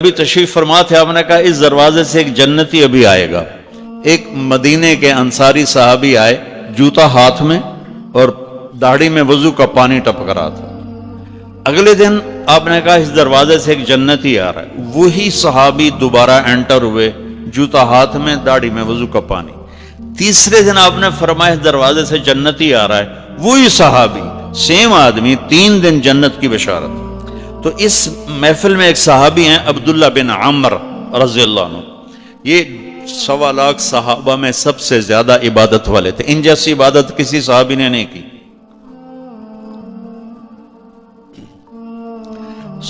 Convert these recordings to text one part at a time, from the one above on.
ابھی تشریف فرما تھے، آپ نے کہا اس دروازے سے ایک جنتی ابھی آئے گا۔ ایک مدینے کے انصاری صحابی آئے، جوتا ہاتھ میں اور داڑھی میں وضو کا پانی ٹپک رہا تھا۔ اگلے دن آپ نے کہا اس دروازے سے ایک جنتی آ رہا ہے، وہی صحابی دوبارہ انٹر ہوئے، جوتا ہاتھ میں، داڑھی میں وضو کا پانی۔ تیسرے دن آپ نے فرمایا اس دروازے سے جنتی آ رہا ہے، وہی صحابی، سیم آدمی، 3 دن جنت کی بشارت۔ تو اس محفل میں ایک صحابی ہیں عبداللہ بن عمر رضی اللہ عنہ، یہ 1.25 لاکھ صحابہ میں سب سے زیادہ عبادت والے تھے، ان جیسی عبادت کسی صحابی نے نہیں کی۔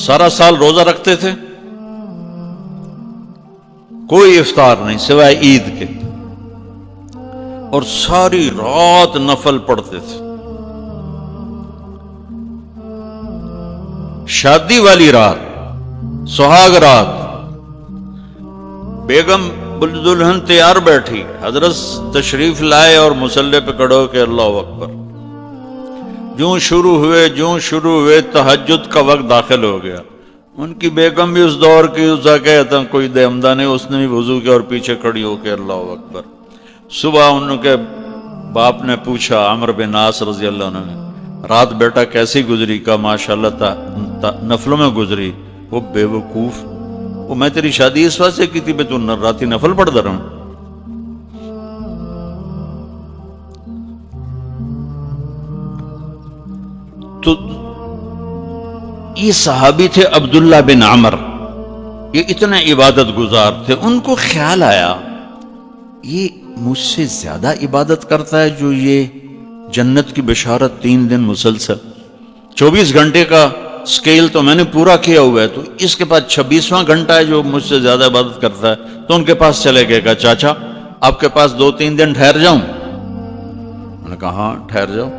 سارا سال روزہ رکھتے تھے، کوئی افطار نہیں سوائے عید کے، اور ساری رات نفل پڑھتے تھے۔ شادی والی رات، سہاگ رات، بیگم دلہن تیار بیٹھی، حضرت تشریف لائے اور مصلی پہ کھڑے ہو کے اللہ اکبر۔ جوں شروع ہوئے تہجد کا وقت داخل ہو گیا۔ ان کی بیگم بھی اس دور کی، اس کا کہتا کوئی دے عمدہ نہیں، اس نے بھی وضو کیا اور پیچھے کھڑی ہو کے اللہ اکبر۔ صبح ان کے باپ نے پوچھا، عمر بن عاص رضی اللہ عنہ نے، رات بیٹا کیسی گزری؟ کا ماشاءاللہ نفلوں میں گزری۔ وہ بے وقوف، وہ میں تیری شادی اس واسطے کی تھی تو راتی نفل پڑھتا رہا ہوں۔ تو یہ صحابی تھے عبداللہ بن عمر، یہ اتنے عبادت گزار تھے۔ ان کو خیال آیا یہ مجھ سے زیادہ عبادت کرتا ہے جو یہ جنت کی بشارت 3 دن مسلسل، 24 گھنٹے کا سکیل تو میں نے پورا کیا ہوا ہے، تو اس کے پاس 26واں گھنٹہ ہے جو مجھ سے زیادہ عبادت کرتا ہے۔ تو ان کے پاس چلے گئے، کہا چاچا آپ کے پاس 2-3 دن ٹھہر جاؤں؟ انہوں نے کہا ہاں ٹھہر جاؤ،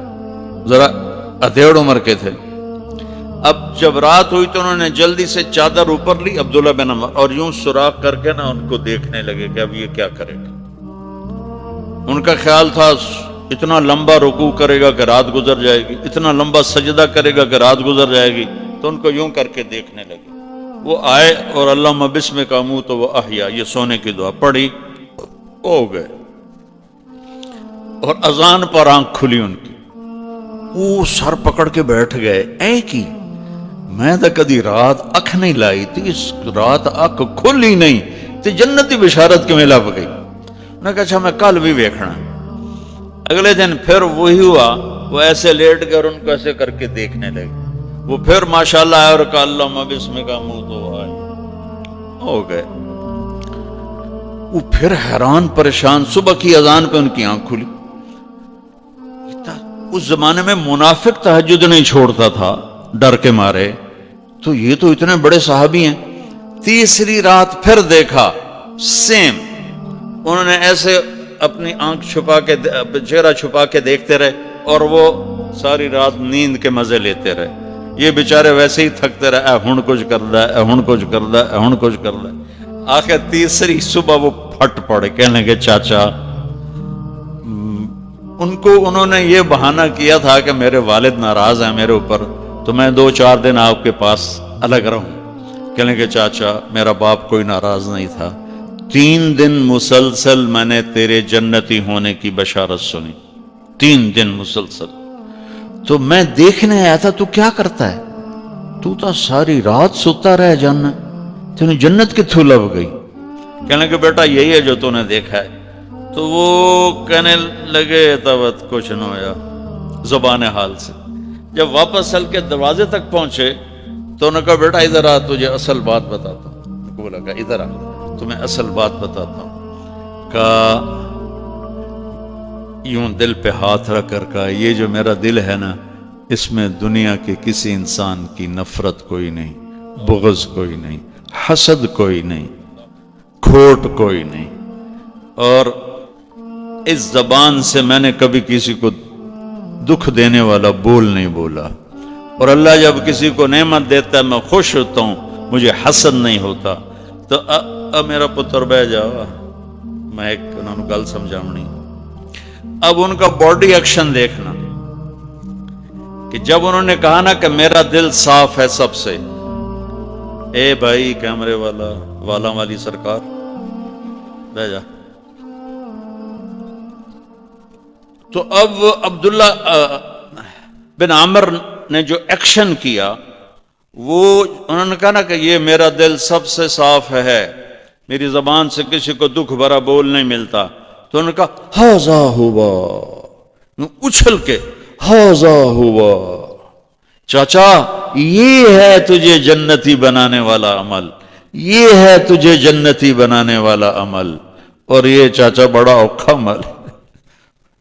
ذرا ادھیڑ عمر کے تھے۔ اب جب رات ہوئی تو انہوں نے جلدی سے چادر اوپر لی عبداللہ بن عمر، اور یوں سوراخ کر کے نا ان کو دیکھنے لگے کہ اب یہ کیا کرے گا۔ ان کا خیال تھا اتنا لمبا رکوع کرے گا کہ رات گزر جائے گی، اتنا لمبا سجدہ کرے گا کہ رات گزر جائے گی، تو ان کو یوں کر کے دیکھنے لگے۔ وہ آئے اور اللہم بسمک اموت و احیا، یہ سونے کی دعا پڑھی، ہو گئے۔ اور اذان پر آنکھ کھلی ان کی، وہ سر پکڑ کے بیٹھ گئے، اے کی میں تو کدی رات اکھ نہیں لائی تھی، اس رات اکھ کھلی نہیں تے جنتی بشارت کیوں لب گئی؟ انہوں نے کہا اچھا میں کل بھی ویکھنا۔ اگلے دن پھر وہی ہوا، وہ ایسے لیٹ گئے اور ان کو ایسے کر کے دیکھنے لگے۔ وہ پھر ماشاءاللہ آئے اور کہا اللہم بسمک اموت و احیا، ہو گئے۔ وہ پھر حیران پریشان، صبح کی اذان پہ ان کی آنکھ کھلی۔ اس زمانے میں منافق تہجد نہیں چھوڑتا تھا ڈر کے مارے، تو یہ تو اتنے بڑے صحابی ہیں۔ تیسری رات پھر دیکھا، سیم، انہوں نے ایسے اپنی آنکھ چھپا کے، چہرہ چھپا کے دیکھتے رہے، اور وہ ساری رات نیند کے مزے لیتے رہے۔ یہ بیچارے ویسے ہی تھکتے رہے، ہن کچھ کردا ہے، ہن کچھ کردا ہے، ہن کچھ کردا ہے۔ آخر تیسری صبح وہ پھٹ پڑے، کہنے لگے چاچا، ان کو انہوں نے یہ بہانہ کیا تھا کہ میرے والد ناراض ہیں میرے اوپر، تو میں 2-4 دن آپ کے پاس الگ رہوں۔ کہنے لگے چاچا میرا باپ کوئی ناراض نہیں تھا، 3 دن مسلسل میں نے تیرے جنتی ہونے کی بشارت سنی، 3 دن مسلسل، تو میں دیکھنے آیا تھا تو کیا کرتا ہے؟ تو ساری رات سوتا رہے جانا، تینے جنت کتھوں لب گئی؟ کہنے لگے بیٹا یہی ہے جو تو نے دیکھا ہے۔ تو وہ کہنے لگے تب کچھ نہ ہویا، زبان حال سے۔ جب واپس چل کے دروازے تک پہنچے تو انہوں نے کہا بیٹا ادھر آ، تجھے اصل بات بتاتا ہوں۔ ان کو بولا کہ ادھر آ، تمہیں اصل بات بتاتا ہوں۔ کہا یوں دل پہ ہاتھ رکھ کر کہا یہ جو میرا دل ہے نا، اس میں دنیا کے کسی انسان کی نفرت کوئی نہیں، بغض کوئی نہیں، حسد کوئی نہیں، کھوٹ کوئی نہیں، اور اس زبان سے میں نے کبھی کسی کو دکھ دینے والا بول نہیں بولا، اور اللہ جب کسی کو نعمت دیتا ہے میں خوش ہوتا ہوں، مجھے حسد نہیں ہوتا۔ تو اب میرا پتر بہ جاؤ، میں ایک انہوں نے گل سمجھاؤنی۔ اب ان کا باڈی ایکشن دیکھنا کہ جب انہوں نے کہا نا کہ میرا دل صاف ہے سب سے، اے بھائی کیمرے والا والی سرکار بہ جا. تو اب عبداللہ بن عامر نے جو ایکشن کیا وہ انہوں نے کہا نا کہ یہ میرا دل سب سے صاف ہے، میری زبان سے کسی کو دکھ بھرا بول نہیں ملتا. تو انہوں نے کہا ہاذا ہوا، اچھل کے ہاذا ہوا، چاچا یہ ہے تجھے جنتی بنانے والا عمل، یہ ہے تجھے جنتی بنانے والا عمل. اور یہ چاچا بڑا اوکھا عمل،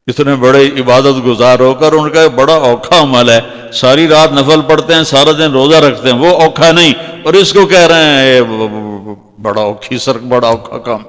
اتنے بڑے عبادت گزار ہو کر ان کا بڑا اوکھا عمل ہے، ساری رات نفل پڑھتے ہیں، سارا دن روزہ رکھتے ہیں، وہ اوکھا نہیں، اور اس کو کہہ رہے ہیں بڑا اوکھا کام.